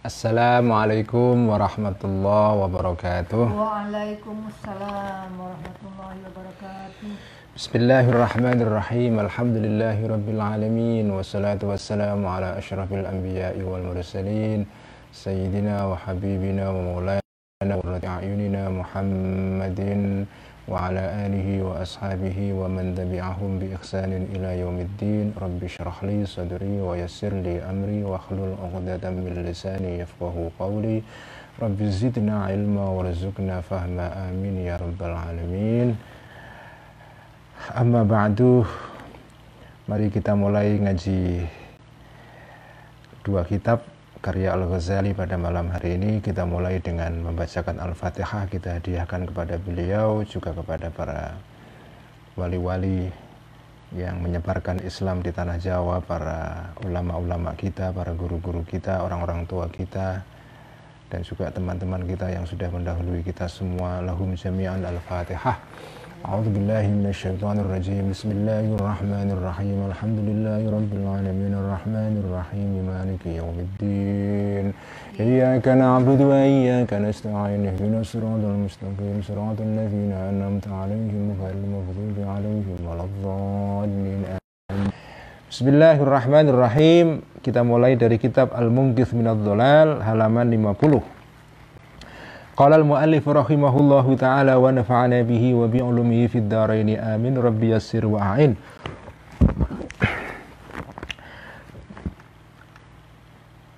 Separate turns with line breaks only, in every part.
Assalamualaikum warahmatullahi wabarakatuh.
Waalaikumsalam warahmatullahi wabarakatuh.
Bismillahirrahmanirrahim. Alhamdulillahi rabbil alamin. Wassalatu wassalamu ala asyrafil anbiya'i wal mursalin. Sayyidina wa habibina wa maulana wa qurrati a'yunina Muhammadin wa ala alihi wa ashabihi wa man tabi'ahum bi ihsanin ila yaumiddin. Rabbi shrah li sadri wa yassir li amri wa hlul 'uqdatam min lisani yafqahu qawli. Rabbi zidna ilma warzuqna fahma, amin ya rabbal alamin. Amma ba'du, mari kita mulai ngaji dua kitab karya Al-Ghazali pada malam hari ini. Kita mulai dengan membacakan Al-Fatihah, kita hadiahkan kepada beliau, juga kepada para wali-wali yang menyebarkan Islam di tanah Jawa, para ulama-ulama kita, para guru-guru kita, orang-orang tua kita, dan juga teman-teman kita yang sudah mendahului kita semua. Lahum jami'an Al-Fatihah. A'udzubillahi minasyaitonirrajim. Bismillahirrahmanirrahim. Alhamdulillahi rabbil alamin arrahmanirrahim maliki yaumiddin. Iyyaka na'budu wa iyyaka nasta'in. Ihdinas siratal mustaqim, siratal ladzina an'amta 'alaihim ghairil maghdubi 'alaihim waladdallin. Bismillahirrahmanirrahim. Kita mulai dari kitab Al-Munqidh minadh dhalal halaman 50. Qala al-muallif rahimahullahu ta'ala wa nafa'ana bihi wa bi'ulumihi fid dharaini amin. Rabbi yassir wa a'in.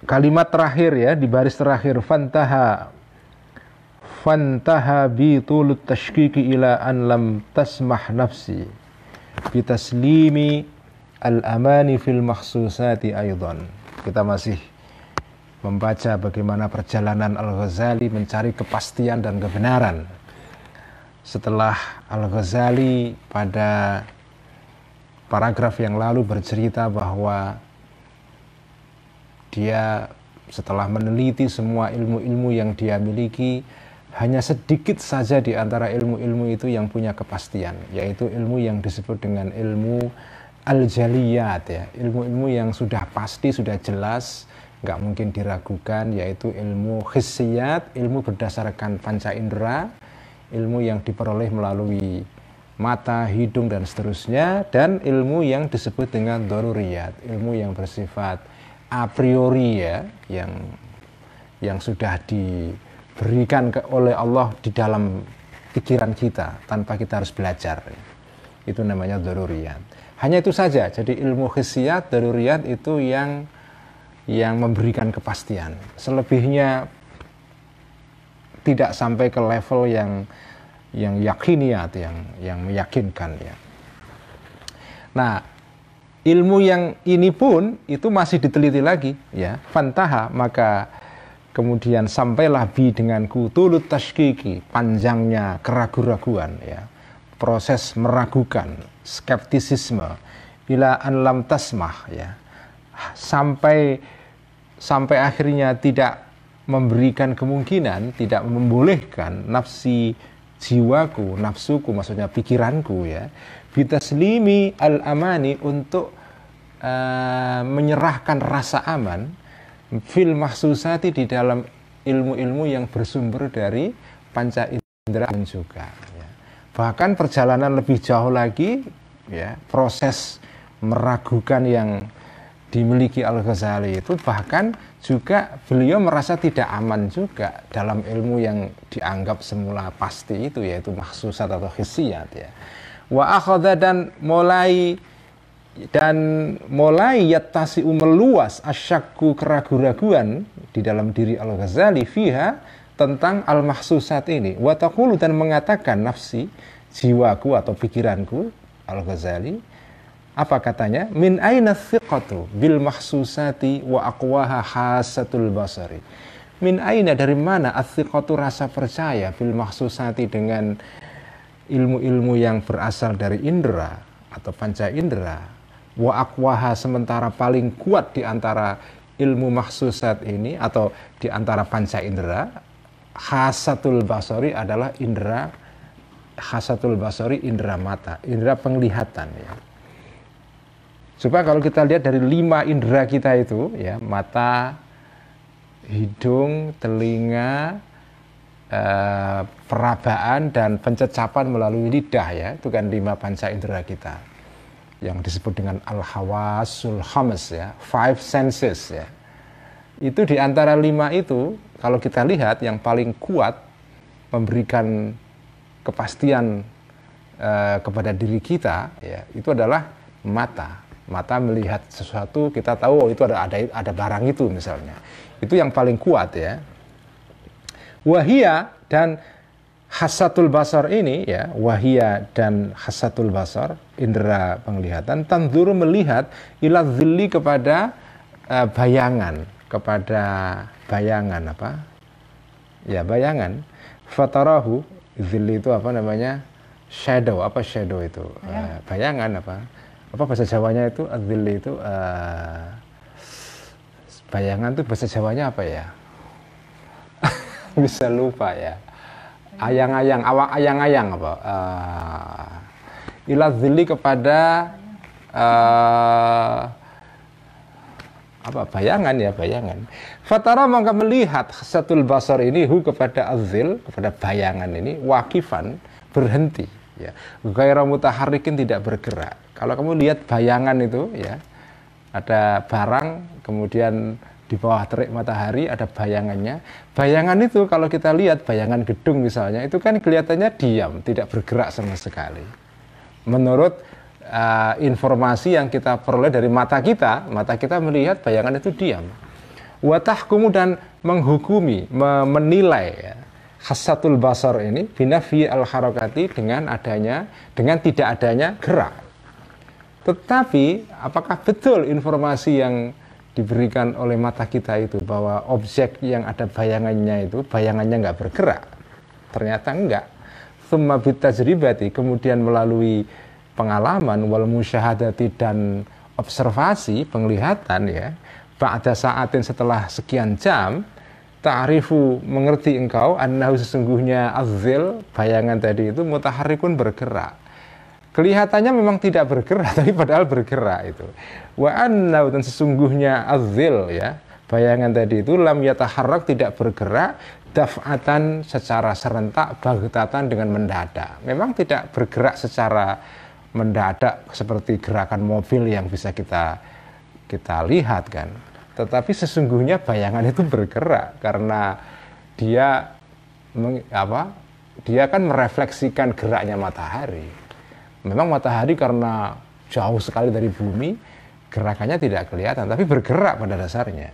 Kalimat terakhir ya, di baris terakhir, fantaha bi tulut tashkiki ila an lam tasmah nafsi bi taslimi al-amani fil makhsusati aidan. Kita masih membaca bagaimana perjalanan Al-Ghazali mencari kepastian dan kebenaran. Setelah Al-Ghazali pada paragraf yang lalu bercerita bahwa dia setelah meneliti semua ilmu-ilmu yang dia miliki, hanya sedikit saja di antara ilmu-ilmu itu yang punya kepastian, yaitu ilmu yang disebut dengan ilmu al-jaliyat ya, ilmu-ilmu yang sudah pasti, sudah jelas, nggak mungkin diragukan, yaitu ilmu hissiyat, ilmu berdasarkan panca indera, ilmu yang diperoleh melalui mata, hidung, dan seterusnya, dan ilmu yang disebut dengan daruriyat, ilmu yang bersifat a priori ya, yang sudah diberikan oleh Allah di dalam pikiran kita tanpa kita harus belajar. Itu namanya daruriyat. Hanya itu saja. Jadi ilmu hissiyat, daruriyat itu yang memberikan kepastian. Selebihnya tidak sampai ke level yang yakiniyat, yang meyakinkan ya. Nah, ilmu yang ini pun itu masih diteliti lagi ya. Fantaha, maka kemudian sampailah bi denganku tulut tashkiki, panjangnya keraguan-raguan ya. Proses meragukan, skeptisisme, ila an lam tasmah ya. Sampai akhirnya tidak memberikan kemungkinan, tidak membolehkan nafsi, jiwaku, nafsuku, maksudnya pikiranku ya, bitaslimi al-amani, untuk menyerahkan rasa aman fil mahsusati, di dalam ilmu-ilmu yang bersumber dari panca indera juga ya. Bahkan perjalanan lebih jauh lagi ya, proses meragukan yang dimiliki Al-Ghazali itu, bahkan juga beliau merasa tidak aman juga dalam ilmu yang dianggap semula pasti itu, yaitu mahsusat atau hissiyat ya. Wa akhadha, dan mulai yattasi'u, meluas, asyakku, keraguan-raguan di dalam diri Al-Ghazali fiha, tentang al-mahsusat ini. Wa taqulu, dan mengatakan nafsi, jiwaku atau pikiranku, Al-Ghazali, apa katanya? Min aina thiqatu bil mahsusati wa aqwaha hasatul basari. Min aina, dari mana, athiqatu, rasa percaya, bil mahsusati, dengan ilmu-ilmu yang berasal dari indera atau panca indera, wa aqwaha, sementara paling kuat di antara ilmu mahsusat ini atau di antara panca indera, hasatul basari, adalah indera hasatul basari, indera mata, indera penglihatan ya. Coba kalau kita lihat dari 5 indera kita itu ya, mata, hidung, telinga, perabaan dan pencecapan melalui lidah ya. Itu kan 5 panca indera kita yang disebut dengan al-hawasul khams ya, 5 senses ya. Itu di antara 5 itu kalau kita lihat yang paling kuat memberikan kepastian kepada diri kita ya, itu adalah mata. Mata melihat sesuatu, kita tahu oh, itu ada barang itu misalnya. Itu yang paling kuat ya. Wahia dan hasatul basar ini ya, wahia dan hasatul basar, indera penglihatan, tanzuru melihat ila dzilli kepada bayangan, kepada bayangan apa? Ya, bayangan. Fatarahu, dzilli itu apa namanya? Shadow, apa shadow itu? Bayangan apa? Apa bahasa Jawanya itu? Dzilli itu bayangan itu bahasa Jawanya apa ya? Bisa lupa ya. Ayang-ayang, awak ayang-ayang apa? Ila dzilli kepada apa bayangan ya, bayangan. Fatara maka melihat hasatul basar ini kepada azil, kepada bayangan ini wakifan, berhenti ya. Ghaira mutaharrikin, tidak bergerak. Kalau kamu lihat bayangan itu ya, ada barang kemudian di bawah terik matahari ada bayangannya. Bayangan itu kalau kita lihat bayangan gedung misalnya, itu kan kelihatannya diam, tidak bergerak sama sekali. Menurut informasi yang kita peroleh dari mata kita melihat bayangan itu diam. Wa tahkumu, dan menghukumi, menilai ya, hasatul basar ini binafi al-harakati, dengan tidak adanya gerak. Tetapi apakah betul informasi yang diberikan oleh mata kita itu bahwa objek yang ada bayangannya nggak bergerak? Ternyata enggak. Tsumma bitajribati, kemudian melalui pengalaman wal musyahadati dan observasi, penglihatan ya, ba'da sa'atin, setelah sekian jam, ta'rifu, mengerti engkau, annahu, sesungguhnya azzil, bayangan tadi itu mutaharrikun, bergerak. Kelihatannya memang tidak bergerak, tapi padahal bergerak itu. Wa annahu, dan sesungguhnya azzil ya, bayangan tadi itu lam yataharrak, tidak bergerak, daf'atan, secara serentak, baghtatan, dengan mendadak. Memang tidak bergerak secara mendadak seperti gerakan mobil yang bisa kita lihat kan. Tetapi sesungguhnya bayangan itu bergerak karena dia kan merefleksikan geraknya matahari. Memang matahari karena jauh sekali dari bumi, gerakannya tidak kelihatan, tapi bergerak pada dasarnya.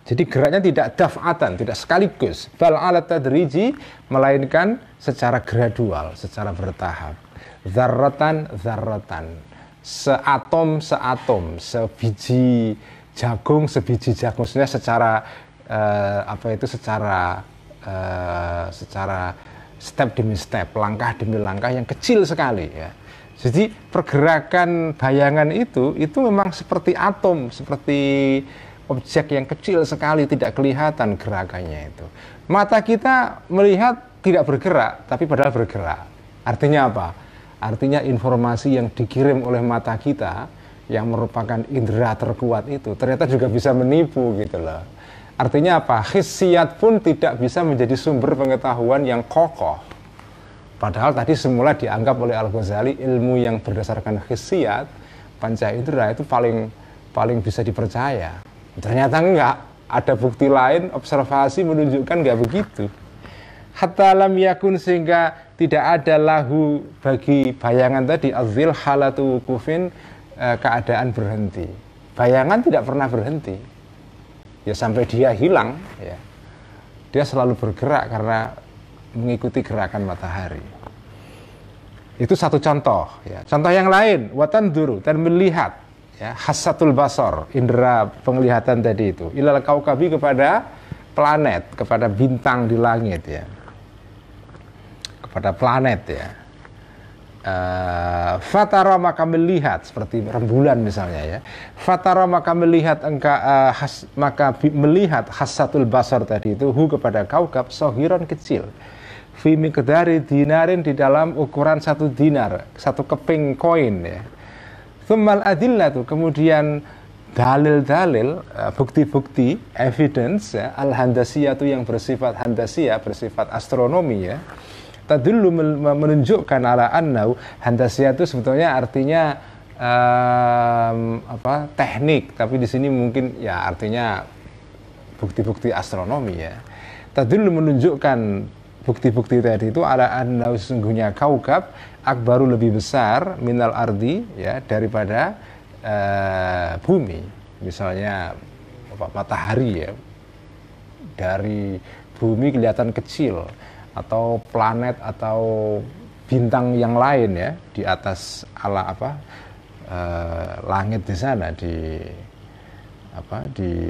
Jadi geraknya tidak daf'atan, tidak sekaligus, bal ala tadriji, melainkan secara gradual, secara bertahap. Zarratan, seatom, sebiji jagung, maksudnya secara secara step demi step, langkah demi langkah yang kecil sekali ya. Jadi pergerakan bayangan itu memang seperti atom, seperti objek yang kecil sekali, tidak kelihatan gerakannya itu. Mata kita melihat tidak bergerak, tapi padahal bergerak. Artinya apa? Artinya informasi yang dikirim oleh mata kita, yang merupakan indera terkuat itu, ternyata juga bisa menipu gitu loh. Artinya apa? Hissiyat pun tidak bisa menjadi sumber pengetahuan yang kokoh. Padahal tadi semula dianggap oleh Al-Ghazali ilmu yang berdasarkan hissiyat, panca indera itu paling bisa dipercaya. Ternyata enggak. Ada bukti lain, observasi menunjukkan enggak begitu. Hatta lam yakun, sehingga tidak ada lahu bagi bayangan tadi azil halatu wukufin, keadaan berhenti. Bayangan tidak pernah berhenti. Ya sampai dia hilang ya. Dia selalu bergerak karena mengikuti gerakan matahari. Itu satu contoh ya. Contoh yang lain, watan duru, dan melihat ya, hasatul basar, indera penglihatan tadi itu, ilal kaukabi, kepada planet, kepada bintang di langit ya. Kepada planet ya. Fatara, maka melihat, seperti rembulan misalnya ya. Fatara, maka melihat melihat hasatul basar tadi itu kepada kaukab sohiron, kecil, fi miqdari dinarin, di dalam ukuran 1 dinar, 1 keping koin ya. Tsummal adillatu, kemudian dalil-dalil, bukti-bukti, evidence ya, al-handasiyah itu yang bersifat handasiyah, bersifat astronomi ya. Tadullu menunjukkan ala annau, handasiyah itu sebetulnya artinya teknik, tapi di sini mungkin ya artinya bukti-bukti astronomi ya. Tadullu menunjukkan bukti-bukti tadi itu ala annau, sesungguhnya kaukab akbaru lebih besar minal ardi ya, daripada bumi. Misalnya matahari ya, dari bumi kelihatan kecil, atau planet atau bintang yang lain ya di atas langit di sana, di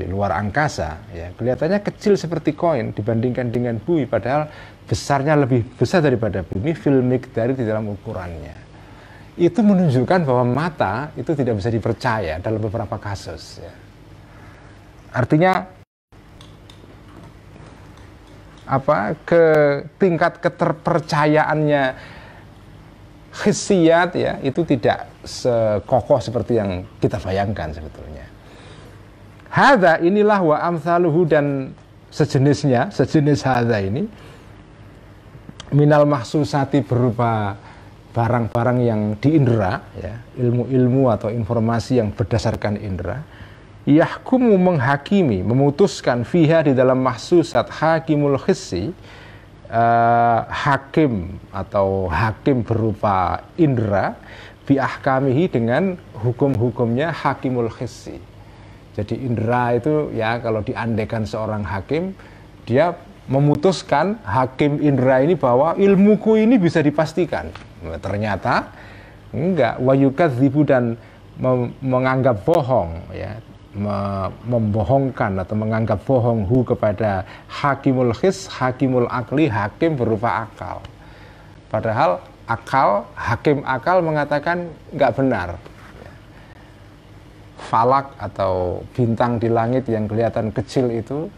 luar angkasa ya, kelihatannya kecil seperti koin dibandingkan dengan bumi, padahal besarnya lebih besar daripada bumi, fil miqdari, di dalam ukurannya. Itu menunjukkan bahwa mata itu tidak bisa dipercaya dalam beberapa kasus ya. Artinya ke tingkat keterpercayaannya khissiyat ya, itu tidak sekokoh seperti yang kita bayangkan sebetulnya. Hadza, inilah, wa amsaluhu, dan sejenisnya, sejenis hadza ini, minal mahsusati, berupa barang-barang yang di indera ya, ilmu-ilmu atau informasi yang berdasarkan indera. Yahkumu, menghakimi, memutuskan, fiha, di dalam mahsusat, hakimul khissi, hakim atau hakim berupa indera, bi ahkamihi, dengan hukum-hukumnya hakimul khissi. Jadi indera itu ya, kalau diandaikan seorang hakim, dia memutuskan, hakim indera ini, bahwa ilmuku ini bisa dipastikan. Ternyata enggak, wa yukadzibu, dan menganggap bohong ya, membohongkan atau menganggap bohong kepada hakimul khis, hakimul akli, hakim berupa akal. Padahal akal, hakim akal mengatakan nggak benar. Falak atau bintang di langit yang kelihatan kecil itu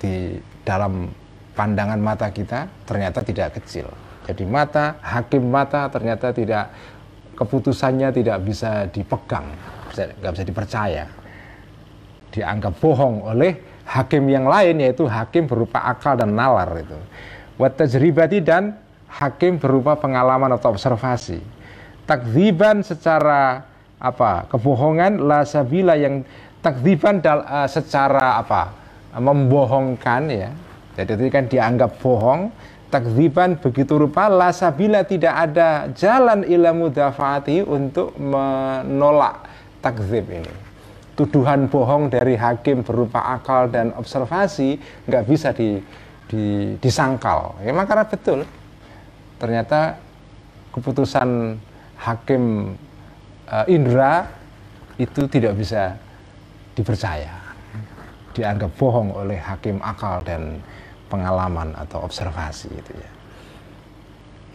di dalam pandangan mata kita ternyata tidak kecil. Jadi mata, hakim mata ternyata tidak, keputusannya tidak bisa dipegang, nggak bisa dipercaya. Dianggap bohong oleh hakim yang lain, yaitu hakim berupa akal dan nalar itu. Wa tajribati, dan hakim berupa pengalaman atau observasi. Takdziban, secara kebohongan, la sabila, yang takdziban secara membohongkan ya. Jadi itu kan dianggap bohong. Takdziban begitu rupa, la sabila, tidak ada jalan ila mudafaati, untuk menolak takdzib ini. Tuduhan bohong dari hakim berupa akal dan observasi nggak bisa disangkal. Memang karena betul, ternyata keputusan hakim indra itu tidak bisa dipercaya, dianggap bohong oleh hakim akal dan pengalaman atau observasi itu ya.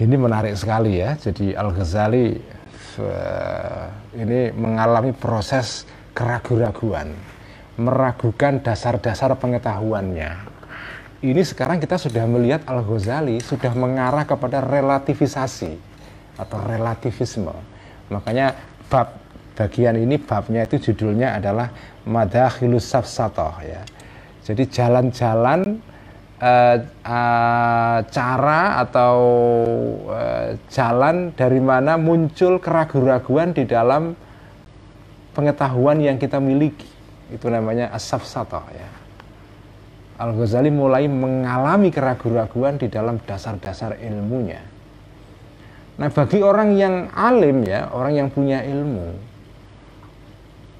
Ini menarik sekali ya. Jadi Al-Ghazali ini mengalami proses keraguan-raguan, meragukan dasar-dasar pengetahuannya. Ini sekarang kita sudah melihat Al-Ghazali sudah mengarah kepada relativisasi atau relativisme. Makanya bab bagian ini, babnya itu judulnya adalah Madakhilus Safsatoh ya. Jadi jalan-jalan cara atau jalan dari mana muncul keraguan-raguan di dalam pengetahuan yang kita miliki, itu namanya as-safsatah ya. Al-Ghazali mulai mengalami keraguan-raguan di dalam dasar-dasar ilmunya. Nah, bagi orang yang alim ya, orang yang punya ilmu,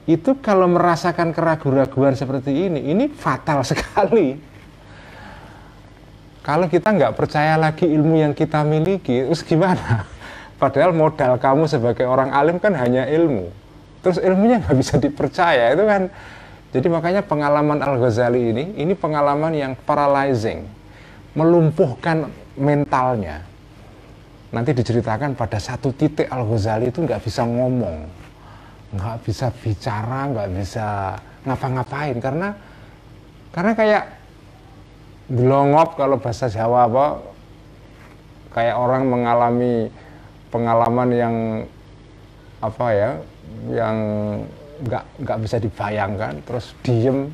itu kalau merasakan keraguan-raguan seperti ini fatal sekali. Kalau kita nggak percaya lagi ilmu yang kita miliki, terus gimana? Padahal modal kamu sebagai orang alim kan hanya ilmu. Terus ilmunya nggak bisa dipercaya, itu kan. Jadi makanya pengalaman Al-Ghazali ini pengalaman yang paralyzing, melumpuhkan mentalnya. Nanti diceritakan pada satu titik Al-Ghazali itu nggak bisa ngomong, nggak bisa bicara, nggak bisa ngapa-ngapain, karena kayak gelongop, kalau bahasa Jawa kayak orang mengalami pengalaman yang yang nggak bisa dibayangkan, terus diem,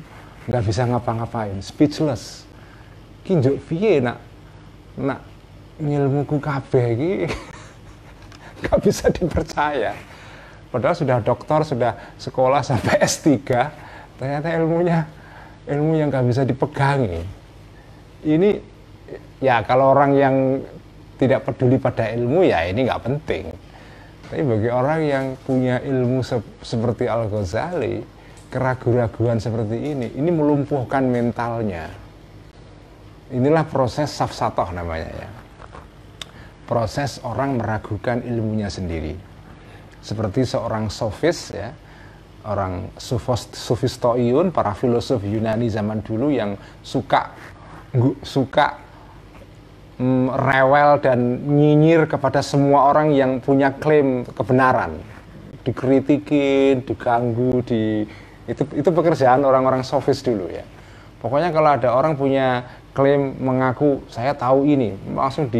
nggak bisa ngapa-ngapain, speechless. Ki njuk piye nak ngilmuku kabeh iki nggak bisa dipercaya. Padahal sudah doktor, sudah sekolah sampai S3, ternyata ilmu yang nggak bisa dipegangi. Ini ya kalau orang yang tidak peduli pada ilmu ya ini nggak penting. Tapi bagi orang yang punya ilmu seperti Al-Ghazali, keraguan-raguan seperti ini melumpuhkan mentalnya. Inilah proses safsatoh namanya ya. Proses orang meragukan ilmunya sendiri. Seperti seorang sofis ya, orang sofistoiun, para filosof Yunani zaman dulu yang suka rewel dan nyinyir kepada semua orang yang punya klaim kebenaran, dikritikin, diganggu, itu pekerjaan orang-orang sofis dulu ya. Pokoknya kalau ada orang punya klaim mengaku saya tahu ini, langsung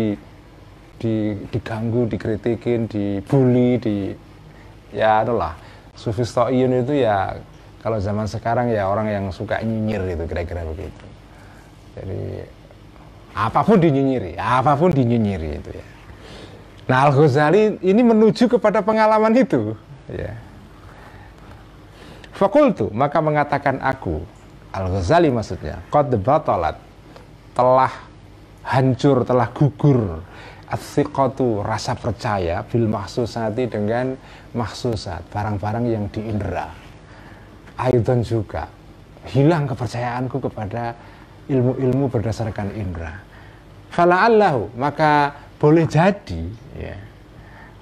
diganggu, dikritikin, dibully, ya itulah. Sofistoiun itu ya kalau zaman sekarang ya orang yang suka nyinyir itu kira-kira begitu. Jadi apapun dinyinyiri itu ya. Nah, Al-Ghazali ini menuju kepada pengalaman itu ya. Fakultu, maka mengatakan aku, Al-Ghazali maksudnya, qad batalat, telah hancur, telah gugur as-siqatu, rasa percaya bil mahsusati, dengan mahsusat, barang-barang yang diindera. Aidan juga hilang kepercayaanku kepada ilmu-ilmu berdasarkan indera. Fala'allahu, maka boleh jadi ya.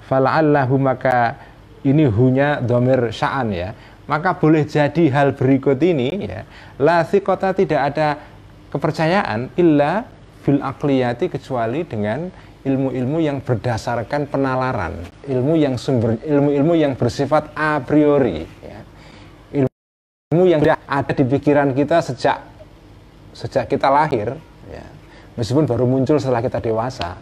Fala'allahu, maka ini hunya dhamir sya'an ya. Maka boleh jadi hal berikut ini ya. La thiqata, tidak ada kepercayaan illa fil aqliyati, kecuali dengan ilmu-ilmu yang berdasarkan penalaran, ilmu yang bersifat a priori ya. Ilmu yang ada di pikiran kita sejak kita lahir ya. Meskipun baru muncul setelah kita dewasa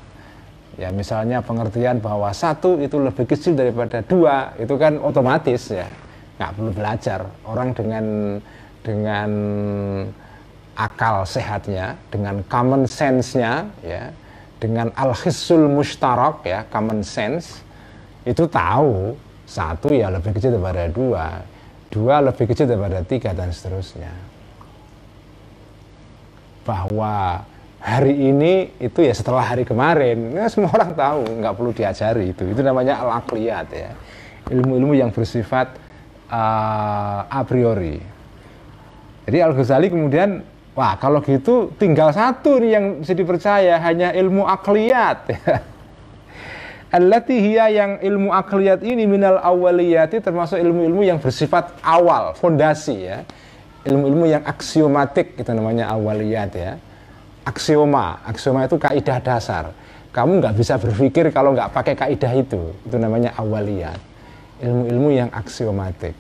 ya, misalnya pengertian bahwa satu itu lebih kecil daripada dua, itu kan otomatis ya, nggak perlu belajar. Orang dengan akal sehatnya, dengan common sense-nya ya, dengan al-hissul mushtarak ya, common sense, itu tahu satu ya lebih kecil daripada dua lebih kecil daripada tiga, dan seterusnya. Bahwa hari ini itu ya setelah hari kemarin, ya semua orang tahu, nggak perlu diajari itu namanya al-aqliyat ya, ilmu-ilmu yang bersifat a priori. Jadi Al-Ghazali kemudian, wah kalau gitu tinggal satu nih yang bisa dipercaya, hanya ilmu aqliyat ya. Allati hiya, yang ilmu aqliyat ini minal awaliyati, termasuk ilmu-ilmu yang bersifat awal, fondasi ya. Ilmu-ilmu yang aksiomatik, itu namanya awaliyat ya. Aksioma itu kaidah dasar. Kamu nggak bisa berpikir kalau nggak pakai kaidah itu namanya awaliyat. Ilmu-ilmu yang aksiomatik.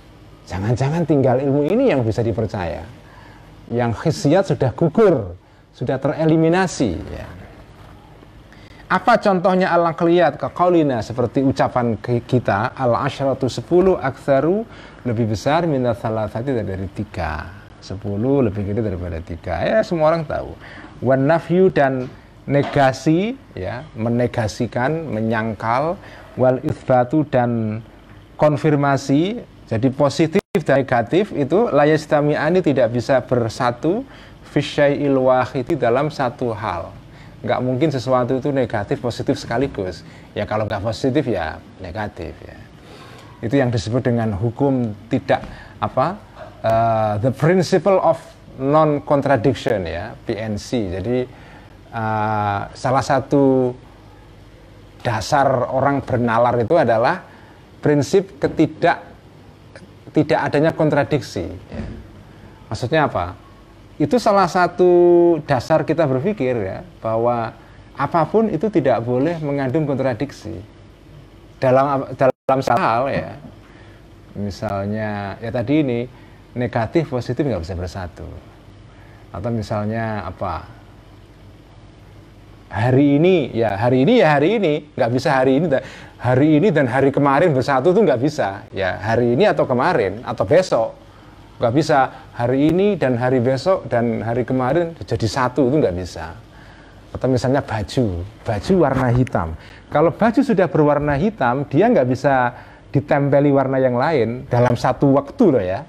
Jangan-jangan tinggal ilmu ini yang bisa dipercaya. Yang hissiyat sudah gugur, sudah tereliminasi ya. Apa contohnya al-aqliyat? Kaqaulina, seperti ucapan kita, al-asyratu 10 aktsaru, lebih besar minal thalathati, dari 3. 10 lebih gede daripada 3. Ya semua orang tahu. Wan nafyu, dan negasi ya, menegasikan, menyangkal. Wal itsbatu, dan konfirmasi. Jadi positif dan negatif itu la yastami'ani, tidak bisa bersatu fisyai'il wahidi, dalam satu hal. Nggak mungkin sesuatu itu negatif positif sekaligus ya. Kalau nggak positif ya negatif ya. Itu yang disebut dengan hukum tidak the principle of non contradiction ya, PNC. Jadi salah satu dasar orang bernalar itu adalah prinsip tidak adanya kontradiksi ya. Maksudnya apa? Itu salah satu dasar kita berpikir ya, bahwa apapun itu tidak boleh mengandung kontradiksi dalam hal ya. Misalnya ya tadi ini, negatif positif nggak bisa bersatu. Atau misalnya hari ini ya hari ini, nggak bisa hari ini dan hari kemarin bersatu tuh nggak bisa. Ya hari ini atau kemarin atau besok, nggak bisa hari ini dan hari besok dan hari kemarin jadi satu, itu nggak bisa. Atau misalnya baju warna hitam. Kalau baju sudah berwarna hitam, dia nggak bisa ditempeli warna yang lain dalam satu waktu loh ya.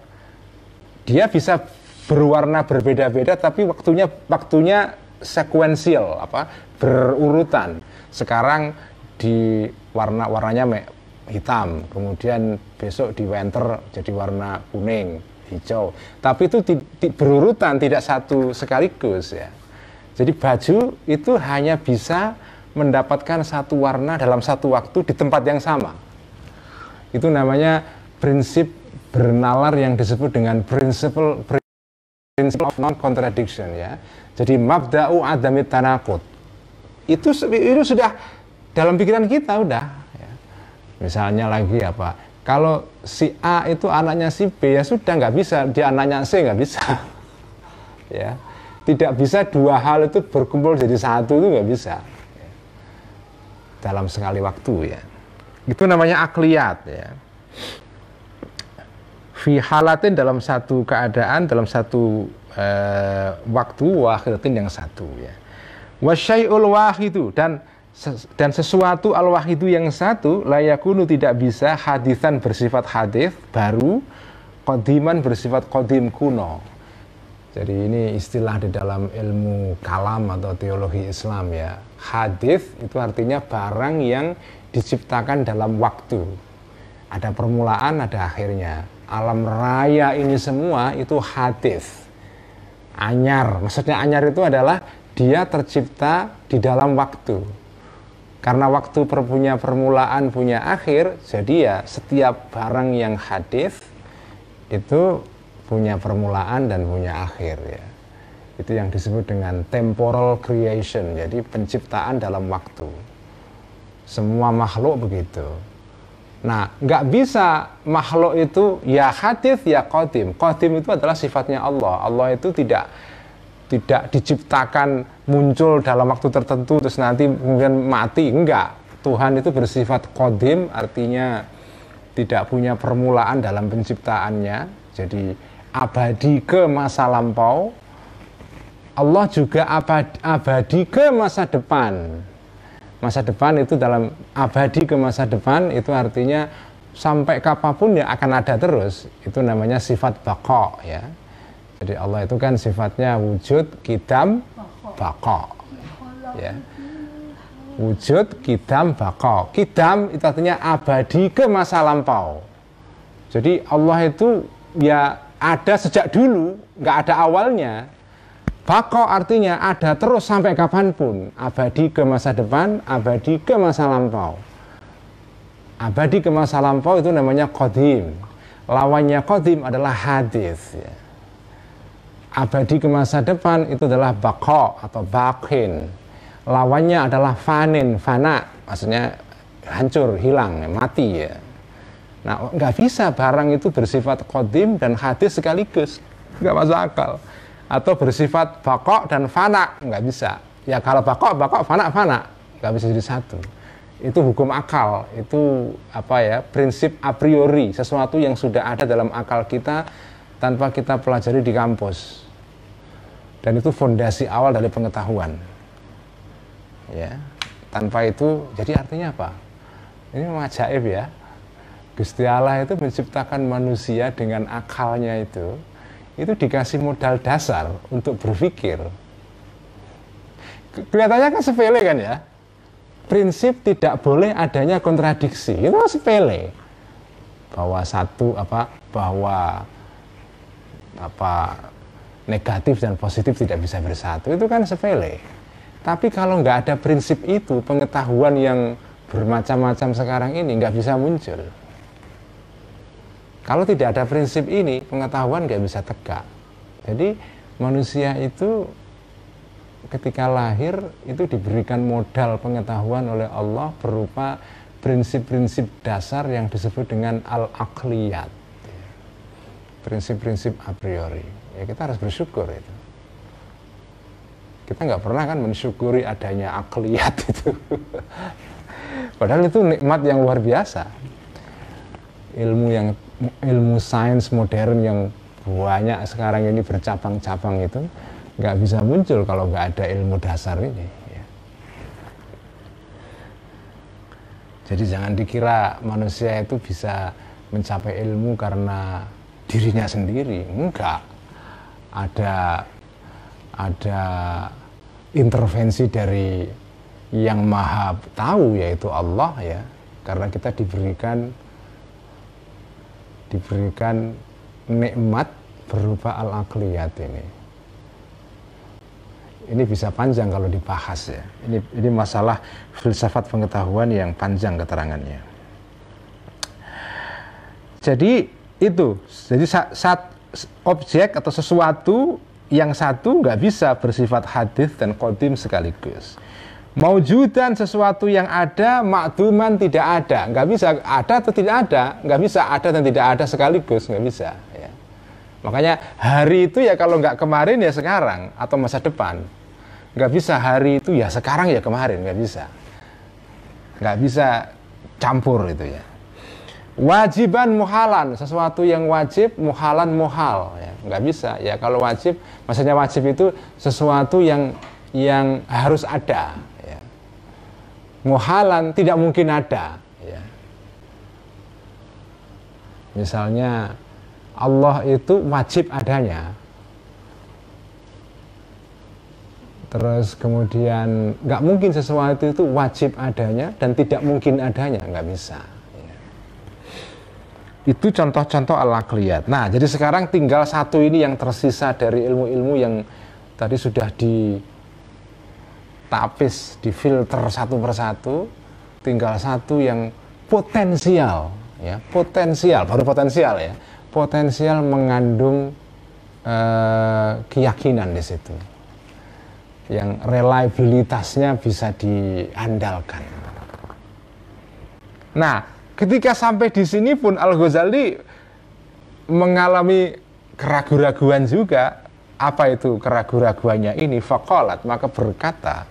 Dia bisa berwarna berbeda-beda, tapi waktunya sekuensial, berurutan. Sekarang di warnanya hitam, kemudian besok di winter jadi warna kuning, hijau. Tapi itu berurutan, tidak satu sekaligus ya. Jadi baju itu hanya bisa mendapatkan satu warna dalam satu waktu di tempat yang sama. Itu namanya prinsip bernalar yang disebut dengan principle of non-contradiction ya. Jadi mabda'u adamit tanakut. Itu sudah dalam pikiran kita udah. Ya. Misalnya lagi kalau si A itu anaknya si B, ya sudah nggak bisa, dia anaknya C nggak bisa. Ya. Tidak bisa dua hal itu berkumpul jadi satu, itu nggak bisa ya. Dalam sekali waktu ya. Itu namanya akliyat ya. Fi halatin dalam satu keadaan, dalam satu waktu, wahidatin yang satu ya. Wasyai'ul wahidu, dan sesuatu al-wahidu yang satu, layakunu tidak bisa hadisan bersifat hadis baru, qadiman bersifat qadim kuno. Jadi ini istilah di dalam ilmu kalam atau teologi Islam ya. Hadis itu artinya barang yang diciptakan dalam waktu. Ada permulaan, ada akhirnya. Alam raya ini semua itu hadis. Anyar, maksudnya anyar itu adalah dia tercipta di dalam waktu. Karena waktu punya permulaan, punya akhir, jadi ya setiap barang yang hadis itu punya permulaan dan punya akhir ya. Itu yang disebut dengan temporal creation, jadi penciptaan dalam waktu. Semua makhluk begitu. Nah, nggak bisa makhluk itu ya hadis ya qadim. Qadim itu adalah sifatnya Allah. Allah itu tidak diciptakan muncul dalam waktu tertentu terus nanti kemudian mati. Enggak. Tuhan itu bersifat qadim, artinya tidak punya permulaan dalam penciptaannya. Jadi abadi ke masa lampau. Allah juga abadi ke masa depan. Masa depan itu dalam abadi ke masa depan itu artinya sampai kapanpun ya akan ada terus. Itu namanya sifat baqa ya. Jadi Allah itu kan sifatnya wujud, qidam, baqa. Ya. Wujud, qidam, baqa. Qidam itu artinya abadi ke masa lampau. Jadi Allah itu ya ada sejak dulu, nggak ada awalnya. Baqa artinya ada terus sampai kapanpun. Abadi ke masa depan, abadi ke masa lampau. Abadi ke masa lampau itu namanya qadim. Lawannya qadim adalah hadis ya. Abadi ke masa depan itu adalah baqa atau baqin. Lawannya adalah fanin, fana, maksudnya hancur, hilang, mati ya. Nah, nggak bisa barang itu bersifat qadim dan hadis sekaligus, nggak masuk akal. Atau bersifat baqa dan fana, nggak bisa. Ya kalau baqa, fana, nggak bisa jadi satu. Itu hukum akal, itu prinsip a priori, sesuatu yang sudah ada dalam akal kita tanpa kita pelajari di kampus. Dan itu fondasi awal dari pengetahuan. Ya, tanpa itu, jadi artinya apa? Ini ajaib ya. Gusti Allah itu menciptakan manusia dengan akalnya itu dikasih modal dasar untuk berpikir. Kelihatannya kan sepele kan ya. Prinsip tidak boleh adanya kontradiksi, itu sepele. Bahwa negatif dan positif tidak bisa bersatu, itu kan sepele. Tapi kalau nggak ada prinsip itu, pengetahuan yang bermacam-macam sekarang ini nggak bisa muncul. Kalau tidak ada prinsip ini, pengetahuan nggak bisa tegak. Jadi manusia itu ketika lahir itu diberikan modal pengetahuan oleh Allah berupa prinsip-prinsip dasar yang disebut dengan al-aqliyat. Prinsip-prinsip a priori. Ya kita harus bersyukur itu. Kita nggak pernah kan mensyukuri adanya akliyat itu. Padahal itu nikmat yang luar biasa. Ilmu sains modern yang banyak sekarang ini bercabang-cabang itu nggak bisa muncul kalau nggak ada ilmu dasar ini. Ya. Jadi jangan dikira manusia itu bisa mencapai ilmu karena dirinya sendiri. Enggak. Ada intervensi dari yang maha tahu, yaitu Allah ya. Karena kita diberikan nikmat berupa al-aqliyat ini. Ini bisa panjang kalau dibahas ya. Ini masalah filsafat pengetahuan yang panjang keterangannya. Jadi itu, jadi objek atau sesuatu yang satu nggak bisa bersifat hadis dan qadim sekaligus. Maujudan sesuatu yang ada, makduman tidak ada, nggak bisa ada atau tidak ada, nggak bisa ada dan tidak ada sekaligus, nggak bisa. Ya. Makanya hari itu ya kalau nggak kemarin ya sekarang atau masa depan, nggak bisa hari itu ya sekarang ya kemarin, nggak bisa campur itu ya. Wajiban muhalan, sesuatu yang wajib, muhalan muhal, ya nggak bisa ya. Kalau wajib, maksudnya wajib itu sesuatu yang harus ada. Muhalan tidak mungkin ada ya. Misalnya Allah itu wajib adanya, terus kemudian nggak mungkin sesuatu itu wajib adanya dan tidak mungkin adanya, nggak bisa ya. Itu contoh-contoh al-aqliyat. Nah, jadi sekarang tinggal satu ini yang tersisa dari ilmu-ilmu yang tadi sudah ditapis, difilter satu persatu, tinggal satu yang potensial ya, baru potensial ya, potensial mengandung keyakinan di situ, yang reliabilitasnya bisa diandalkan. Nah, ketika sampai di sini pun Al-Ghazali mengalami keraguan-raguan juga. Apa itu keraguan-raguannya ini? Faqalat, maka berkata,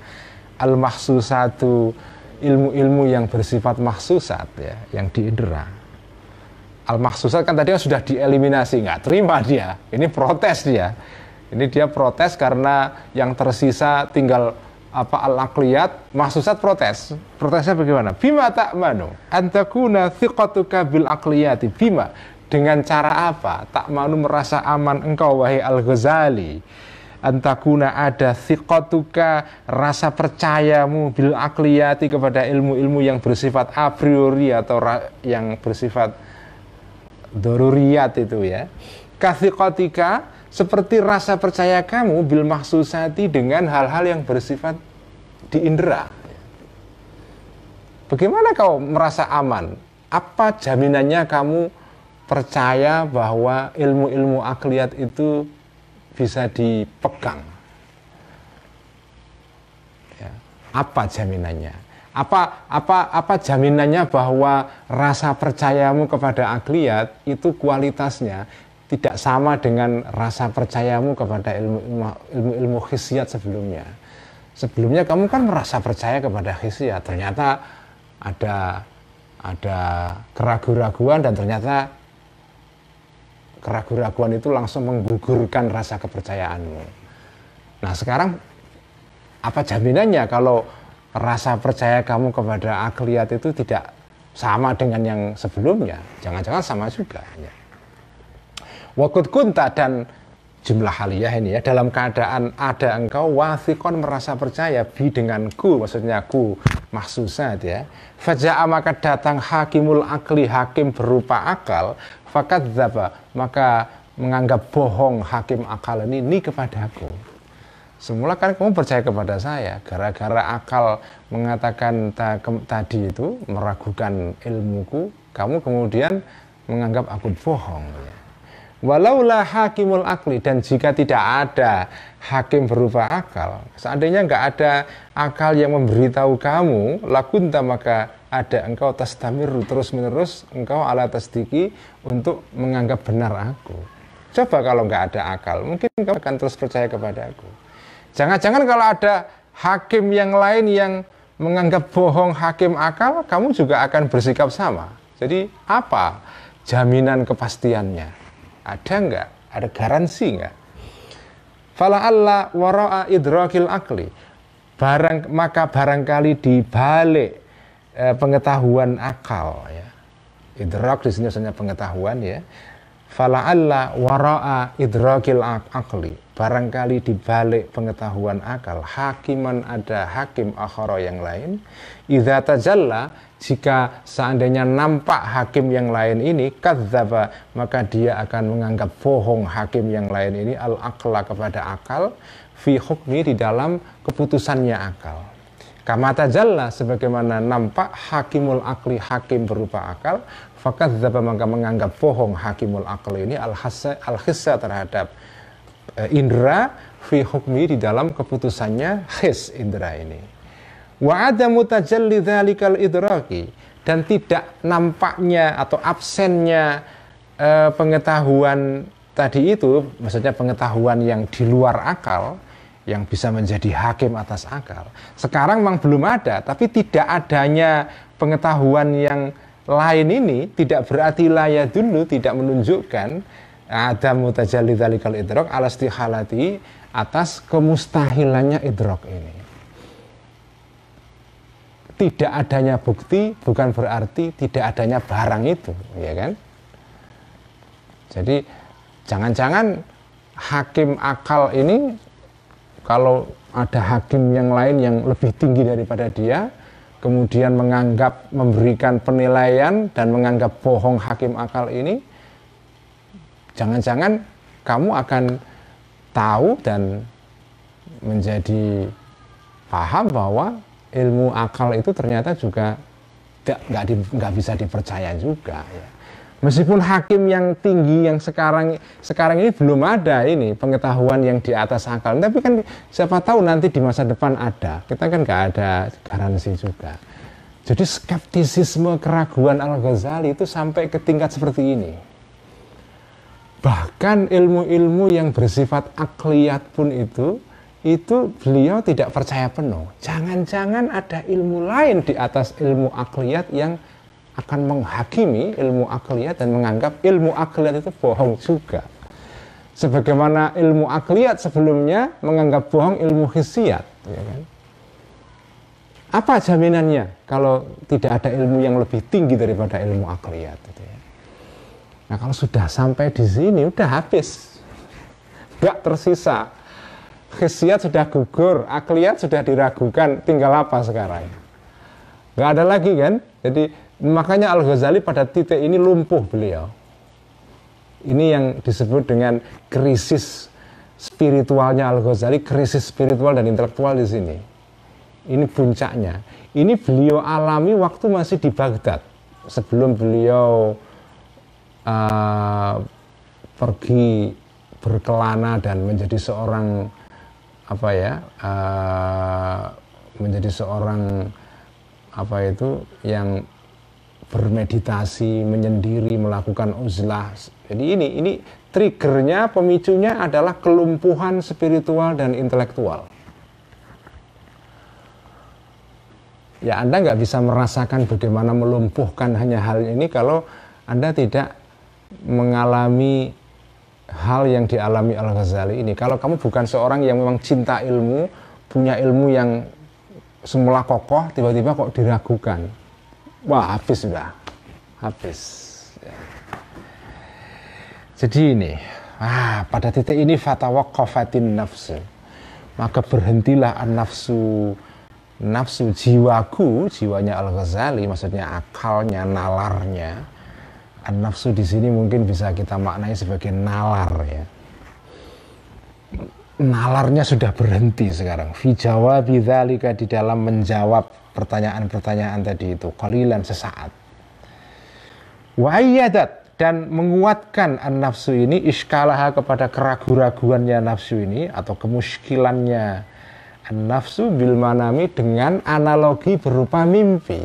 al-mahsusatu, ilmu-ilmu yang bersifat mahsusat ya, yang diindera. Al-mahsusat kan tadi kan sudah dieliminasi, nggak terima dia. Ini protes dia. Ini dia protes karena yang tersisa tinggal al-aqliyat, mahsusat protes. Protesnya bagaimana? Bima ta'manu antakuna thiqatuka bil aqliyati. Bima, dengan cara apa? Ta'manu, merasa aman engkau wahai Al-Ghazali, antakuna ada thiqatuka, rasa percayamu bil aqliyati, kepada ilmu-ilmu yang bersifat a priori atau yang bersifat doruriyat itu ya. Kathiqatika, seperti rasa percaya kamu bil mahsusati, dengan hal-hal yang bersifat diindera. Bagaimana kau merasa aman? Apa jaminannya kamu percaya bahwa ilmu-ilmu akliyat itu bisa dipegang? Ya. Apa jaminannya? Apa jaminannya bahwa rasa percayamu kepada akliyat itu kualitasnya tidak sama dengan rasa percayamu kepada ilmu hissiyat sebelumnya? Sebelumnya kamu kan merasa percaya kepada hissiyat, ternyata ada keraguan-raguan, dan ternyata keraguan-raguan itu langsung menggugurkan rasa kepercayaanmu. Nah, sekarang apa jaminannya kalau rasa percaya kamu kepada akliyat itu tidak sama dengan yang sebelumnya? Jangan-jangan sama juga ya. Wakut kunta, dan jumlah haliyah ini ya, dalam keadaan ada engkau wathiqon, merasa percaya, bi, dengan ku, maksudnya ku mahsusat ya. Faja'a, maka datang hakimul akli, hakim berupa akal, fakadzdzaba, maka menganggap bohong hakim akal ini kepadaku. Semula kan kamu percaya kepada saya, gara-gara akal mengatakan tadi itu, meragukan ilmuku, kamu kemudian menganggap aku bohong ya. Walaulah hakimul akli, dan jika tidak ada hakim berupa akal, seandainya nggak ada akal yang memberitahu kamu, lakunta, maka ada engkau tastamiru, terus menerus engkau ala tasdiki, untuk menganggap benar aku. Coba kalau nggak ada akal, mungkin engkau akan terus percaya kepada aku. Jangan-jangan kalau ada hakim yang lain yang menganggap bohong hakim akal, kamu juga akan bersikap sama. Jadi apa jaminan kepastiannya? Ada nggak? Ada garansi nggak? Fala'alla wara'a idrakil akli. Maka barangkali di balik pengetahuan akal, ya. Idrak di sini maksudnya pengetahuan, ya. Fala'alla wara'a idrakil akli. Barangkali di balik pengetahuan akal, hakiman ada hakim akhara yang lain. Idza tajalla, jika seandainya nampak hakim yang lain ini kadzdzaba, maka dia akan menganggap bohong hakim yang lain ini al-aqla kepada akal fi hukmi di dalam keputusannya akal. Kama tajalla, sebagaimana nampak hakimul akli hakim berupa akal, fakadzdzaba maka menganggap bohong hakimul akli ini al-hissa terhadap indra fi hukmi di dalam keputusannya his indra ini. Wa adamu tajalli dzalikal idraki, dan tidak nampaknya atau absennya pengetahuan tadi itu, maksudnya pengetahuan yang di luar akal yang bisa menjadi hakim atas akal. Sekarang memang belum ada, tapi tidak adanya pengetahuan yang lain ini tidak berarti laya dulu, tidak menunjukkan ada mutajalli dzalikal idrak ala istihalati, atas kemustahilannya idrak ini. Tidak adanya bukti bukan berarti tidak adanya barang itu, ya kan? Jadi jangan-jangan hakim akal ini, kalau ada hakim yang lain yang lebih tinggi daripada dia, kemudian menganggap, memberikan penilaian dan menganggap bohong hakim akal ini, jangan-jangan kamu akan tahu dan menjadi paham bahwa ilmu akal itu ternyata juga nggak bisa dipercaya juga, ya. Meskipun hakim yang tinggi yang sekarang ini belum ada ini pengetahuan yang di atas akal, tapi kan siapa tahu nanti di masa depan ada. Kita kan nggak ada garansi juga. Jadi skeptisisme, keraguan Al-Ghazali itu sampai ke tingkat seperti ini. Bahkan ilmu-ilmu yang bersifat akliyat pun itu beliau tidak percaya penuh. Jangan-jangan ada ilmu lain di atas ilmu akliyat yang akan menghakimi ilmu akliyat dan menganggap ilmu akliyat itu bohong juga. Sebagaimana ilmu akliyat sebelumnya menganggap bohong ilmu hissiyat, ya kan? Apa jaminannya kalau tidak ada ilmu yang lebih tinggi daripada ilmu akliyat, gitu ya? Nah, kalau sudah sampai di sini udah habis, nggak tersisa. Hissiyat sudah gugur, akliyat sudah diragukan, tinggal apa sekarang? Nggak ada lagi kan? Jadi makanya Al-Ghazali pada titik ini lumpuh beliau. Ini yang disebut dengan krisis spiritualnya Al-Ghazali, krisis spiritual dan intelektual di sini. Ini puncaknya. Ini beliau alami waktu masih di Baghdad, sebelum beliau pergi berkelana dan menjadi seorang menjadi seorang yang bermeditasi, menyendiri, melakukan uzlah. Jadi ini triggernya, pemicunya adalah kelumpuhan spiritual dan intelektual. Ya, Anda nggak bisa merasakan bagaimana melumpuhkan hanya hal ini kalau Anda tidak mengalami hal yang dialami Al-Ghazali ini. Kalau kamu bukan seorang yang memang cinta ilmu, punya ilmu yang semula kokoh, tiba-tiba kok diragukan, wah habis sudah, habis. Jadi ini, pada titik ini fatawaqqafatin nafsu, maka berhentilah an-nafsu, nafsu, jiwaku, jiwanya Al-Ghazali, maksudnya akalnya, nalarnya. An-nafsu di sini mungkin bisa kita maknai sebagai nalar, ya. Nalarnya sudah berhenti sekarang. Fi jawabi dzalika, di dalam menjawab pertanyaan-pertanyaan tadi itu, qalilan, sesaat. Wa ayyadat, dan menguatkan an-nafsu ini iskalaha, kepada keraguan-raguannya nafsu ini atau kemuskilannya an-nafsu bil manami, dengan analogi berupa mimpi.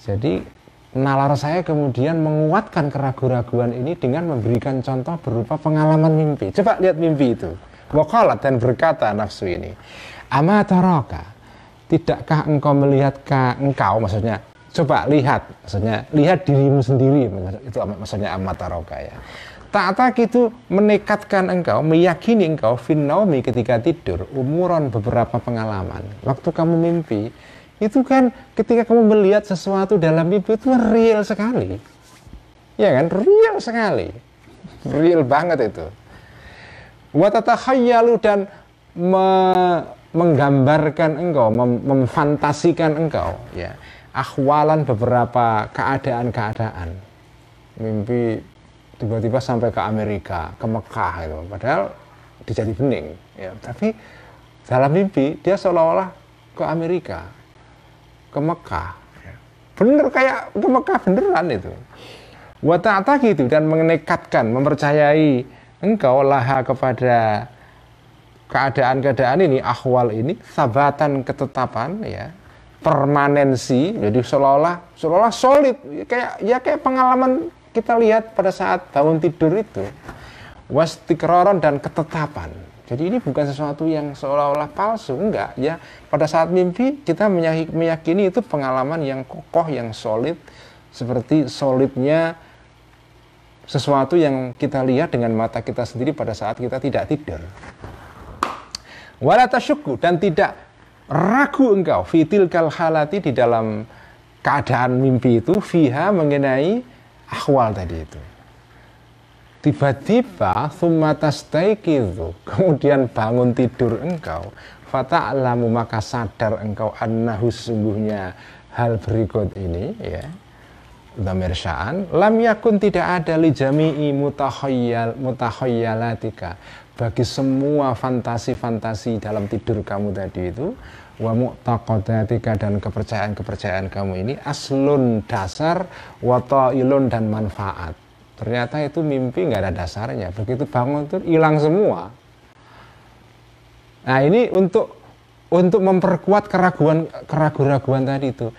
Jadi nalar saya kemudian menguatkan keraguan-raguan ini dengan memberikan contoh berupa pengalaman mimpi. Coba lihat mimpi itu. Waqalat, dan berkata nafsu ini, ama taraka, tidakkah engkau melihat engkau, maksudnya coba lihat, maksudnya lihat dirimu sendiri, itu maksudnya ama taraka ya. Ta'atak itu menekatkan engkau, meyakini engkau finnaumi ketika tidur, umuran beberapa pengalaman. Waktu kamu mimpi, itu kan ketika kamu melihat sesuatu dalam mimpi itu real sekali. Ya kan, real sekali. Real banget itu. Wa tatakhayyalu, dan menggambarkan engkau, memfantasikan engkau ya. Ahwalan, beberapa keadaan-keadaan. Mimpi tiba-tiba sampai ke Amerika, ke Mekah itu, padahal di Jati Bening ya, tapi dalam mimpi dia seolah-olah ke Amerika, ke Mekah ya. Bener kayak ke Mekah beneran itu. Wa ta'ata gitu, dan menekatkan, mempercayai engkau laha kepada keadaan-keadaan ini, ahwal ini, sabatan, ketetapan ya, permanensi, jadi seolah-olah solid, kayak pengalaman kita lihat pada saat bangun tidur itu, wastikroron, dan ketetapan. Jadi ini bukan sesuatu yang seolah-olah palsu, enggak ya. Pada saat mimpi kita meyakini itu pengalaman yang kokoh, yang solid, seperti solidnya sesuatu yang kita lihat dengan mata kita sendiri pada saat kita tidak tidur. Wala tasyukku, dan tidak ragu engkau fitil kal halati, di dalam keadaan mimpi itu, fiha, mengenai ahwal tadi itu. Tiba-tiba itu, kemudian bangun tidur engkau, fata'lamu, maka sadar engkau, annahu, sungguhnya hal berikut ini ya, dhamir sya'an, lam yakun, tidak ada, li jami'i mutakhayyalatika, bagi semua fantasi-fantasi dalam tidur kamu tadi itu, wa mu'taqadatika, dan kepercayaan-kepercayaan kamu ini, aslun, dasar, wa ta'ilun, dan manfaat. Ternyata itu mimpi nggak ada dasarnya, begitu bangun itu hilang semua. Nah ini untuk memperkuat keraguan tadi itu.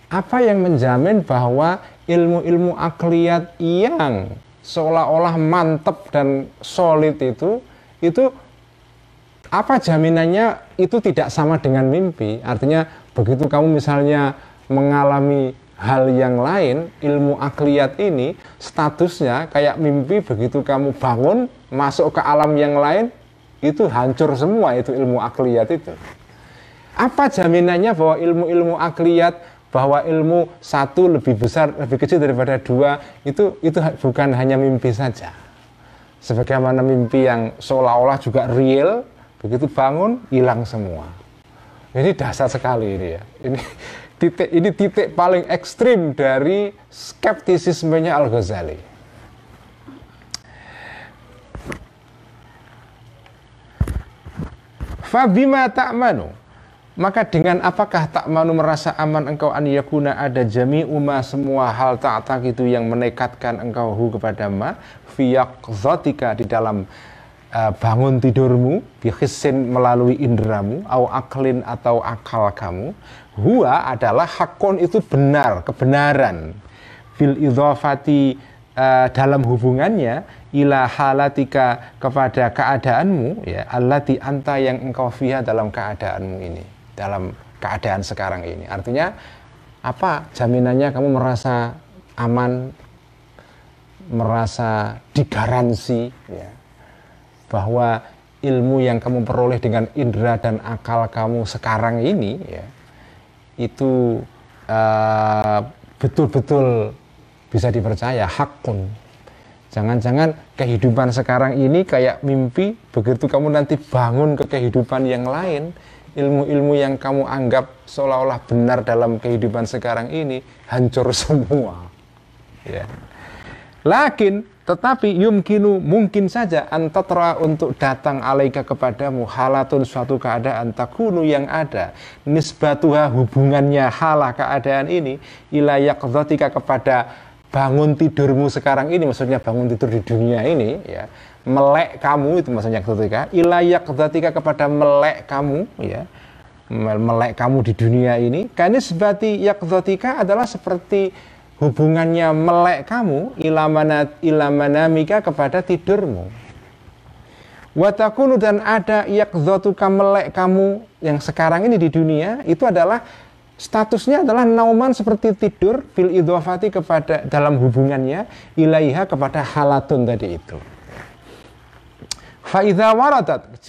Apa yang menjamin bahwa ilmu-ilmu akliyat yang seolah-olah mantap dan solid itu apa jaminannya itu tidak sama dengan mimpi? Artinya begitu kamu misalnya mengalami hal yang lain, ilmu akliyat ini statusnya kayak mimpi, begitu kamu bangun masuk ke alam yang lain itu hancur semua, itu ilmu akliyat itu. Apa jaminannya bahwa ilmu-ilmu akliyat, bahwa ilmu satu lebih besar, lebih kecil daripada dua, itu bukan hanya mimpi saja. Sebagaimana mimpi yang seolah-olah juga real, begitu bangun hilang semua. Ini dasar sekali ini ya. Ini titik paling ekstrim dari skeptisismenya Al-Ghazali. Fabima ta'manu, maka dengan apakah ta'manu, merasa aman engkau, an yakuna, ada jami'u ma, semua hal ta'tak itu yang menekatkan engkau kepada ma, fiyaqzatika, di dalam bangun tidurmu, bihisin, melalui indramu, au aklin, atau akal kamu, huwa adalah hakun, itu benar, kebenaran, fil idhafati, dalam hubungannya, ila halatika, kepada keadaanmu ya, allati anta, yang engkau fiha, dalam keadaanmu ini, dalam keadaan sekarang ini. Artinya apa jaminannya kamu merasa aman, merasa digaransi ya, bahwa ilmu yang kamu peroleh dengan indera dan akal kamu sekarang ini ya, itu betul-betul bisa dipercaya, hakun. Jangan-jangan kehidupan sekarang ini kayak mimpi, begitu kamu nanti bangun ke kehidupan yang lain, ilmu-ilmu yang kamu anggap seolah-olah benar dalam kehidupan sekarang ini hancur semua ya. Tetapi yumkinu, mungkin saja, antatra, untuk datang alaika, kepadamu, halatun, suatu keadaan, takunu, yang ada, nisbatuha, hubungannya halah, keadaan ini, ila yaqdhatika, kepada bangun tidurmu sekarang ini, maksudnya bangun tidur di dunia ini ya, melek kamu, itu maksudnya ketika ila yaqdhatika, kepada melek kamu ya, melek kamu di dunia ini, kanisbati yaqdhatika, adalah seperti hubungannya melek kamu ila manamika, kepada tidurmu. Wa takunu, dan ada yaqdzatuka, melek kamu yang sekarang ini di dunia itu adalah statusnya adalah nauman, seperti tidur, fil idhofati, kepada dalam hubungannya ilaiha, kepada halatun tadi itu. Fa idza waradat,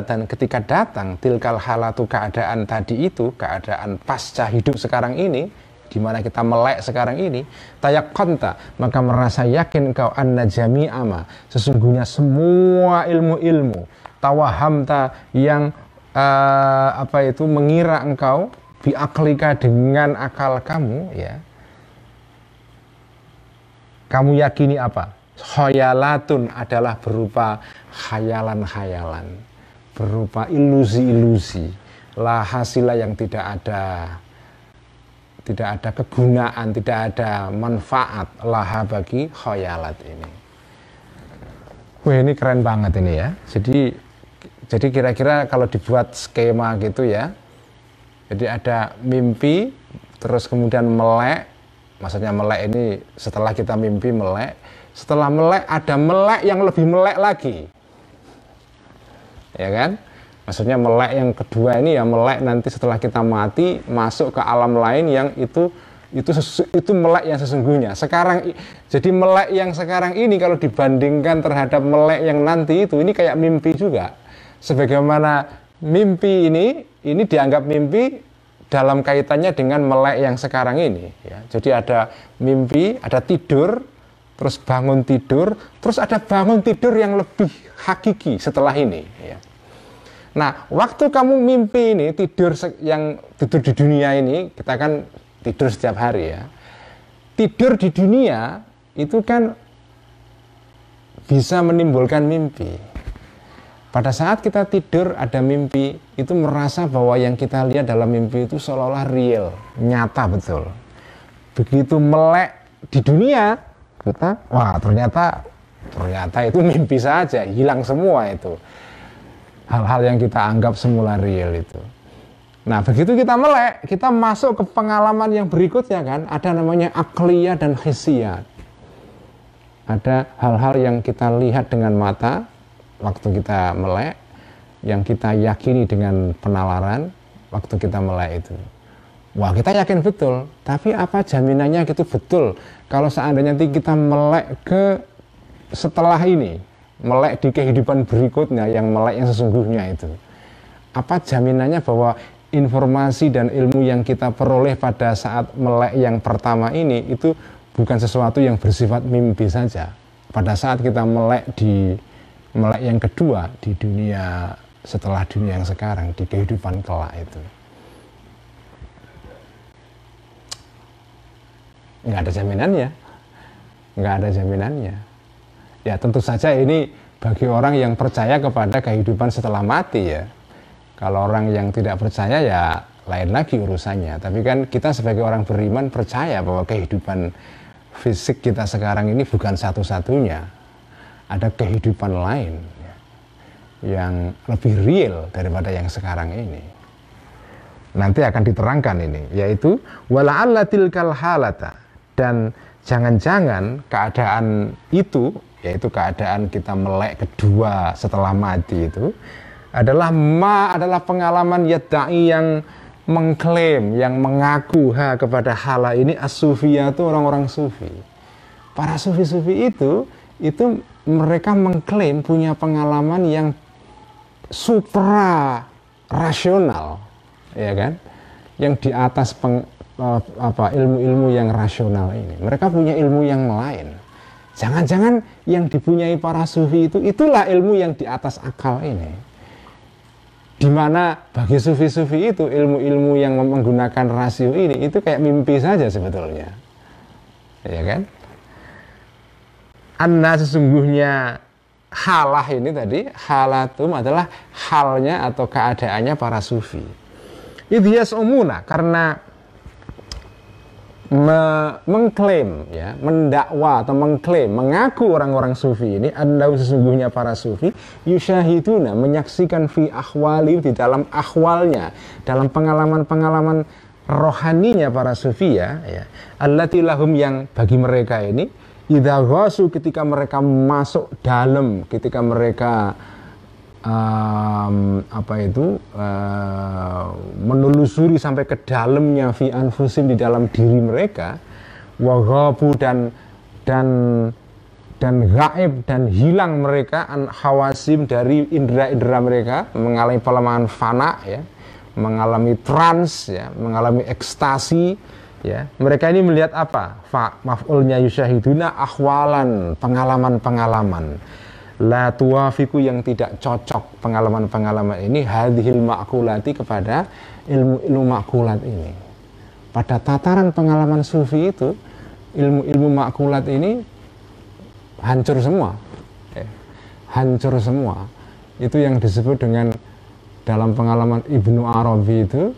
dan ketika datang tilkal halatu, keadaan tadi itu, keadaan pasca hidup sekarang ini, di mana kita melek sekarang ini, tayaqqanta, maka merasa yakin engkau anna jami'ama, sesungguhnya semua ilmu-ilmu, tawahamta, yang mengira engkau, biaklika, dengan akal kamu, ya, kamu yakini apa? Khayalatun, adalah berupa khayalan-khayalan, berupa ilusi-ilusi, la hasila, yang tidak ada kegunaan, tidak ada manfaat laha, bagi khayalat ini. Wah, ini keren banget ini ya. Jadi kira-kira kalau dibuat skema gitu ya. Jadi ada mimpi, terus kemudian melek. Maksudnya melek ini setelah kita mimpi melek. Setelah melek ada melek yang lebih melek lagi. Ya kan? Maksudnya melek yang kedua ini ya melek nanti setelah kita mati masuk ke alam lain yang itu melek yang sesungguhnya. Sekarang jadi melek yang sekarang ini kalau dibandingkan terhadap melek yang nanti itu, ini kayak mimpi juga. Sebagaimana mimpi ini dianggap mimpi dalam kaitannya dengan melek yang sekarang ini ya. Jadi ada mimpi, ada tidur, terus bangun tidur, terus ada bangun tidur yang lebih hakiki setelah ini ya. Nah, waktu kamu mimpi ini, tidur di dunia ini, kita kan tidur setiap hari ya. Tidur di dunia itu kan bisa menimbulkan mimpi. Pada saat kita tidur ada mimpi, itu merasa bahwa yang kita lihat dalam mimpi itu seolah-olah real, nyata betul. Begitu melek di dunia, kita, wah ternyata itu mimpi saja, hilang semua itu. Hal-hal yang kita anggap semula real itu. Nah, begitu kita melek, kita masuk ke pengalaman yang berikutnya kan, ada namanya akliyah dan hissiyat. Ada hal-hal yang kita lihat dengan mata waktu kita melek, yang kita yakini dengan penalaran waktu kita melek itu. Wah, kita yakin betul, tapi apa jaminannya itu betul kalau seandainya nanti kita melek ke setelah ini, melek di kehidupan berikutnya, yang melek yang sesungguhnya itu. Apa jaminannya bahwa informasi dan ilmu yang kita peroleh pada saat melek yang pertama ini itu bukan sesuatu yang bersifat mimpi saja. Pada saat kita melek di melek yang kedua di dunia setelah dunia yang sekarang, di kehidupan kelak itu. Nggak ada jaminannya. Nggak ada jaminannya. Ya tentu saja ini bagi orang yang percaya kepada kehidupan setelah mati ya. Kalau orang yang tidak percaya ya lain lagi urusannya. Tapi kan kita sebagai orang beriman percaya bahwa kehidupan fisik kita sekarang ini bukan satu-satunya. Ada kehidupan lain ya, yang lebih real daripada yang sekarang ini. Nanti akan diterangkan ini, yaitu wala'alla tilkal halata, dan jangan-jangan keadaan itu, yaitu keadaan kita melek kedua setelah mati itu adalah pengalaman yadda'i, yang mengklaim, yang mengaku kepada hala ini as-sufiyah, itu orang-orang sufi. Para sufi-sufi itu mereka mengklaim punya pengalaman yang supra rasional, ya kan? Yang di atas ilmu-ilmu yang rasional ini. Mereka punya ilmu yang lain. Jangan-jangan yang dipunyai para sufi itulah ilmu yang di atas akal ini. Dimana bagi sufi-sufi itu ilmu-ilmu yang menggunakan rasio ini itu kayak mimpi saja sebetulnya, ya kan? Anna, sesungguhnya halah ini tadi, halatum adalah halnya atau keadaannya para sufi. Idhiyas umuna, karena mengklaim ya, mendakwa atau mengklaim, mengaku orang-orang sufi ini, anda sesungguhnya para sufi yusyahiduna, menyaksikan fi ahwali, di dalam ahwalnya, dalam pengalaman-pengalaman rohaninya para sufi ya, allati lahum, yang bagi mereka ini Idza ghasu, ketika mereka masuk dalam, ketika mereka menelusuri sampai ke dalamnya fi anfusim, di dalam diri mereka, wa ghabu dan gaib dan hilang mereka an hawasim, dari indera-indera mereka, mengalami pelemahan fana ya, mengalami trans ya, mengalami ekstasi ya. Mereka ini melihat apa? Maf'ulnya yusyahiduna ahwalan, pengalaman-pengalaman. La tuwafiku, yang tidak cocok pengalaman-pengalaman ini hadhil ma'kulati, kepada ilmu-ilmu ma'kulat ini. Pada tataran pengalaman sufi itu, ilmu-ilmu ma'kulat ini hancur semua ya. Hancur semua. Itu yang disebut dengan, dalam pengalaman Ibnu Arabi itu,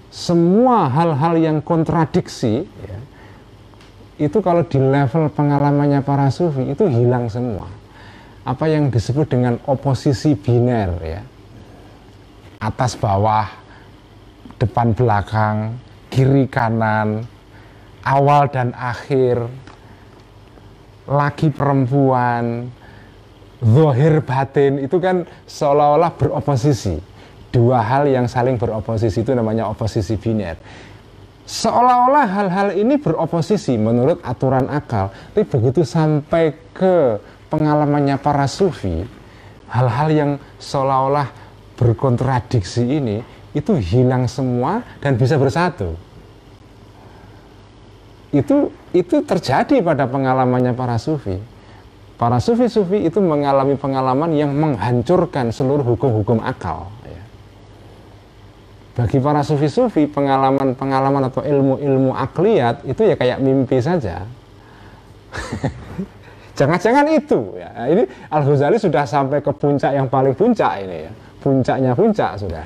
semua hal-hal yang kontradiksi ya, itu kalau di level pengalamannya para sufi itu hilang semua. Apa yang disebut dengan oposisi biner ya, atas bawah, depan belakang, kiri kanan, awal dan akhir, laki perempuan, zahir batin, itu kan seolah-olah beroposisi. Dua hal yang saling beroposisi, itu namanya oposisi biner. Seolah-olah hal-hal ini beroposisi menurut aturan akal, tapi begitu sampai ke pengalamannya para sufi, hal-hal yang seolah-olah berkontradiksi ini itu hilang semua dan bisa bersatu. Itu terjadi pada pengalamannya para sufi. Para sufi-sufi itu mengalami pengalaman yang menghancurkan seluruh hukum-hukum akal ya. Bagi para sufi-sufi, pengalaman-pengalaman atau ilmu-ilmu akliyat itu ya kayak mimpi saja. Jangan-jangan itu ya. Ini Al-Ghazali sudah sampai ke puncak yang paling puncak ini ya. Puncaknya puncak sudah.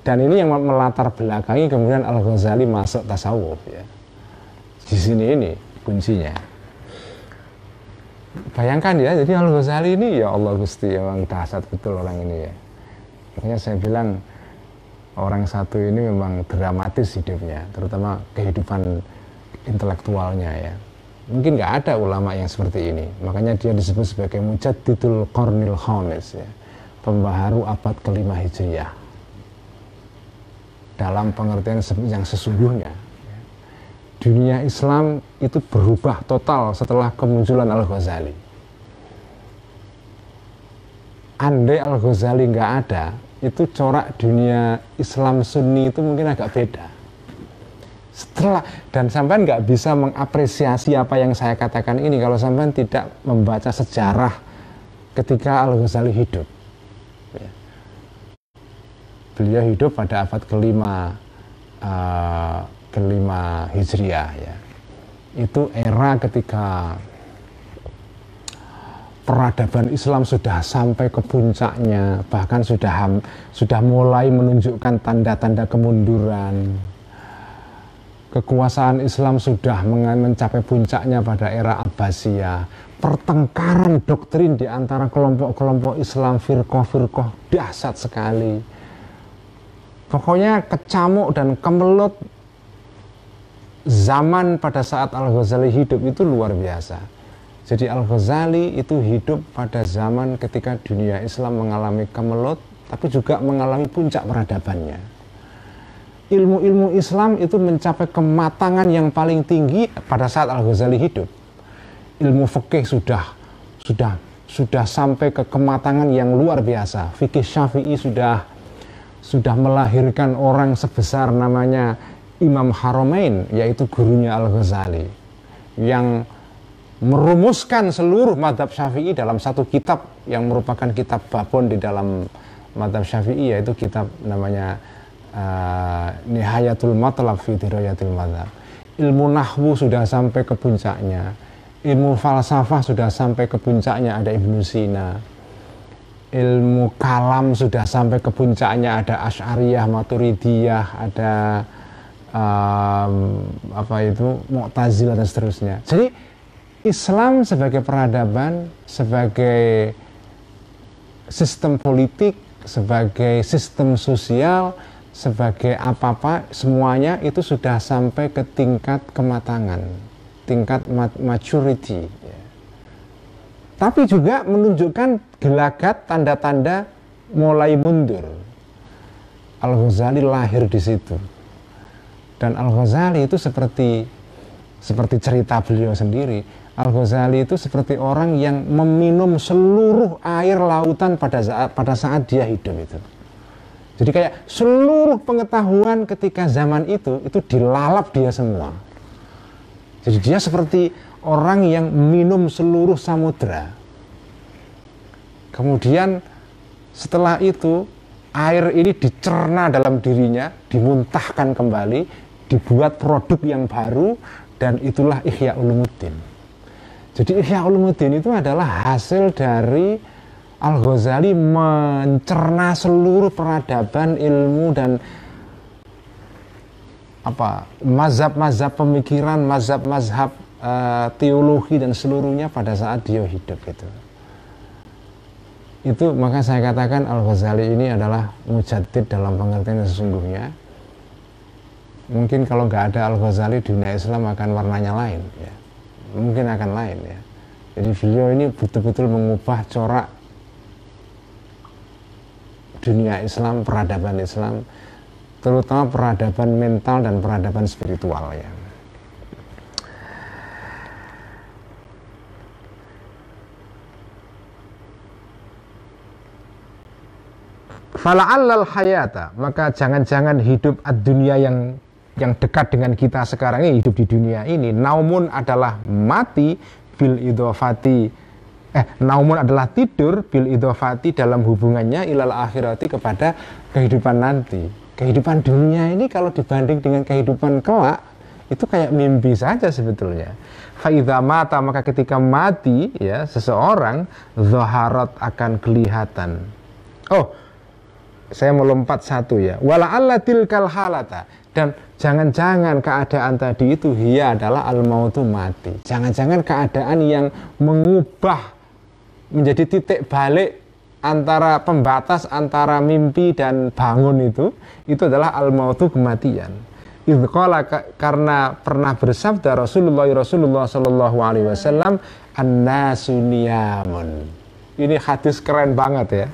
Dan ini yang melatar belakangi kemudian Al-Ghazali masuk tasawuf ya. Di sini ini kuncinya. Bayangkan ya, jadi Al-Ghazali ini ya Allah Gusti, memang dahsyat betul orang ini ya. Makanya saya bilang orang satu ini memang dramatis hidupnya, terutama kehidupan intelektualnya ya. Mungkin nggak ada ulama yang seperti ini. Makanya dia disebut sebagai Mujaddidul Qarnil Khamis ya, pembaharu abad ke-5 Hijriah. Dalam pengertian yang sesungguhnya, dunia Islam itu berubah total setelah kemunculan Al-Ghazali. Andai Al-Ghazali nggak ada, itu corak dunia Islam Sunni itu mungkin agak beda. Setelah, dan sampean nggak bisa mengapresiasi apa yang saya katakan ini kalau sampean tidak membaca sejarah ketika Al-Ghazali hidup. Beliau hidup pada abad ke-5 Hijriah ya. Itu era ketika peradaban Islam sudah sampai ke puncaknya, bahkan sudah mulai menunjukkan tanda-tanda kemunduran. Kekuasaan Islam sudah mencapai puncaknya pada era Abbasiyah. Pertengkaran doktrin di antara kelompok-kelompok Islam, firqah-firqah dahsyat sekali. Pokoknya kecamuk dan kemelut zaman pada saat Al-Ghazali hidup itu luar biasa. Jadi Al-Ghazali itu hidup pada zaman ketika dunia Islam mengalami kemelut, tapi juga mengalami puncak peradabannya. Ilmu-ilmu Islam itu mencapai kematangan yang paling tinggi pada saat Al-Ghazali hidup. Ilmu fikih sudah sampai ke kematangan yang luar biasa. Fikih Syafi'i sudah melahirkan orang sebesar namanya Imam Haramain, yaitu gurunya Al-Ghazali, yang merumuskan seluruh madhab Syafi'i dalam satu kitab yang merupakan kitab babon di dalam madhab Syafi'i, yaitu kitab namanya Nihayatul Matlab fi Dirayatil Madhab. Ilmu nahwu sudah sampai ke puncaknya, ilmu falsafah sudah sampai ke puncaknya, ada Ibnu Sina. Ilmu kalam sudah sampai ke puncaknya, ada Asy'ariyah, Maturidiyah, ada Mu'tazilah dan seterusnya. Jadi Islam sebagai peradaban, sebagai sistem politik, sebagai sistem sosial, sebagai apa-apa semuanya itu sudah sampai ke tingkat kematangan, tingkat maturity ya. Tapi juga menunjukkan gelagat tanda-tanda mulai mundur. Al-Ghazali lahir di situ. Dan Al-Ghazali itu seperti cerita beliau sendiri. Al-Ghazali itu seperti orang yang meminum seluruh air lautan pada saat dia hidup itu. Jadi kayak seluruh pengetahuan ketika zaman itu dilalap dia semua. Jadi dia seperti orang yang minum seluruh samudra. Kemudian setelah itu air ini dicerna dalam dirinya, dimuntahkan kembali, dibuat produk yang baru, dan itulah Ihya Ulumuddin. Jadi Ihya Ulumuddin itu adalah hasil dari Al-Ghazali mencerna seluruh peradaban, ilmu, dan mazhab-mazhab pemikiran, mazhab-mazhab teologi dan seluruhnya pada saat dia hidup itu maka saya katakan Al-Ghazali ini adalah mujaddid dalam pengertian yang sesungguhnya. Mungkin kalau nggak ada Al-Ghazali, dunia Islam akan warnanya lain ya. Mungkin akan lain ya. Jadi beliau ini betul-betul mengubah corak dunia Islam, peradaban Islam, terutama peradaban mental dan peradaban spiritual ya. Fala'allal hayata, maka jangan-jangan hidup ad-dunia yang dekat dengan kita sekarang ini, hidup di dunia ini, naumun adalah mati bil idhofati, naumun adalah tidur bil idhofati dalam hubungannya ilal akhirati kepada kehidupan nanti. Kehidupan dunia ini kalau dibanding dengan kehidupan kelak itu kayak mimpi saja sebetulnya. Fa idza mata, maka ketika mati ya seseorang, zaharat akan kelihatan. Oh, saya melompat satu ya. Wala'alla tilkal halata, dan jangan-jangan keadaan tadi itu hiya adalah al-mautu, mati. Jangan-jangan keadaan yang mengubah menjadi titik balik antara pembatas antara mimpi dan bangun itu adalah al-mautu, kematian. Idqala, karena pernah bersabda Rasulullah sallallahu alaihi wasallam, an-nasu niyamun. Ini hadis keren banget ya.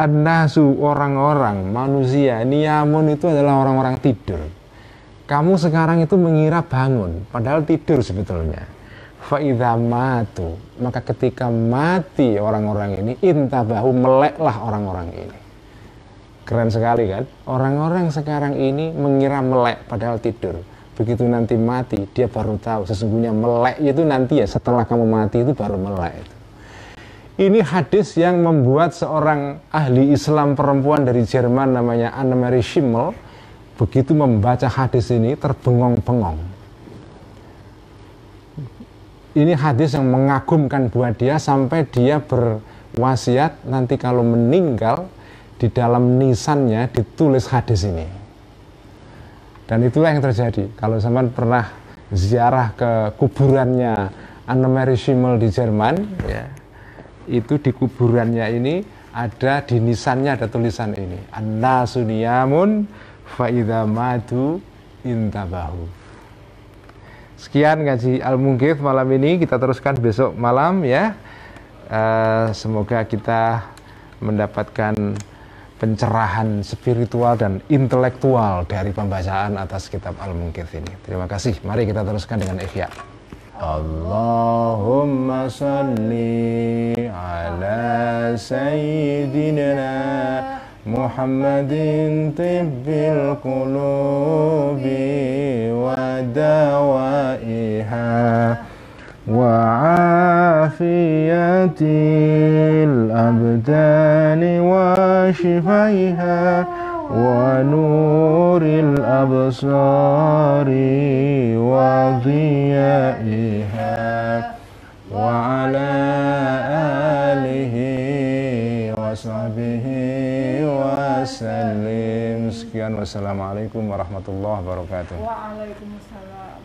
An-nasu, orang-orang, manusia, niyamun itu adalah orang-orang tidur. Kamu sekarang itu mengira bangun, padahal tidur sebetulnya. Fa'idha matu, maka ketika mati orang-orang ini, intabahu, meleklah orang-orang ini. Keren sekali kan? Orang-orang sekarang ini mengira melek, padahal tidur. Begitu nanti mati, dia baru tahu sesungguhnya melek itu nanti ya setelah kamu mati itu baru melek itu. Ini hadis yang membuat seorang ahli Islam perempuan dari Jerman namanya Annemarie Schimmel begitu membaca hadis ini terbengong-bengong. Ini hadis yang mengagumkan buat dia sampai dia berwasiat nanti kalau meninggal di dalam nisannya ditulis hadis ini. Dan itulah yang terjadi. Kalau sampean pernah ziarah ke kuburannya Annemarie Schimmel di Jerman ya, itu di kuburannya ini ada, di nisannya ada tulisan ini, an-nasu niyamun fa idza matu intabahu. Sekian ngaji Al-Munqidh malam ini, kita teruskan besok malam ya. Semoga kita mendapatkan pencerahan spiritual dan intelektual dari pembacaan atas kitab Al-Munqidh ini. Terima kasih. Mari kita teruskan dengan Ihya. Allahumma salli ala sayyidina Muhammadin tibbil qulubi wa dawaiha wa afiyatil abdani wa shifaiha wa nuril absari wa dhiyaiha wa ala alihi wa sahbihi wa sallim. Sekian, wassalamualaikum warahmatullahi wabarakatuh.
Waalaikumsalam.